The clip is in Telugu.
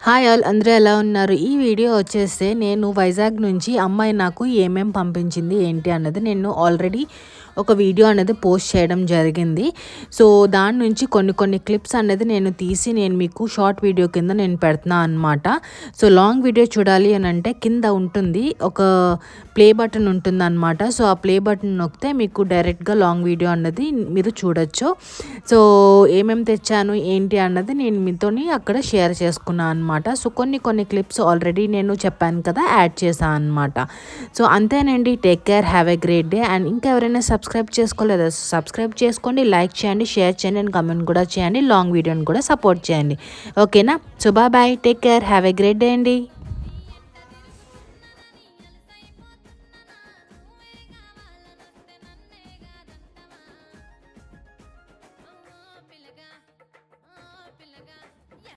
హాయ్ ఆల్, అందరూ ఎలా ఉన్నారు? ఈ వీడియో వచ్చేస్తే నేను వైజాగ్ నుంచి అమ్మాయి నాకు ఏమేం పంపించింది ఏంటి అన్నది నేను ఆల్రెడీ ఒక వీడియో అనేది పోస్ట్ చేయడం జరిగింది. సో దాని నుంచి కొన్ని క్లిప్స్ అనేది నేను తీసి నేను మీకు షార్ట్ వీడియో కింద నేను పెడుతున్నా అనమాట. సో లాంగ్ వీడియో చూడాలి అని అంటే కింద ఉంటుంది ఒక ప్లే బటన్ ఉంటుంది అనమాట. సో ఆ ప్లే బటన్ నొక్కితే మీకు డైరెక్ట్గా లాంగ్ వీడియో అన్నది మీరు చూడొచ్చు. సో ఏమేమి తెచ్చాను ఏంటి అన్నది నేను మీతోని అక్కడ షేర్ చేసుకున్నాను అనమాట. సో కొన్ని క్లిప్స్ ఆల్రెడీ నేను చెప్పాను కదా, యాడ్ చేశాను అనమాట. సో అంతేనండి. Take care, have a great day. And ఇంకా ఎవరైనా సబ్స్క్రైబ్ చేసుకోలేదా, సబ్స్క్రైబ్ చేసుకోండి, లైక్ చేయండి, షేర్ చేయండి అండ్ కమెంట్ కూడా చేయండి. లాంగ్ వీడియోని కూడా సపోర్ట్ చేయండి. ఓకేనా? So bye, take care, have a great day అండి.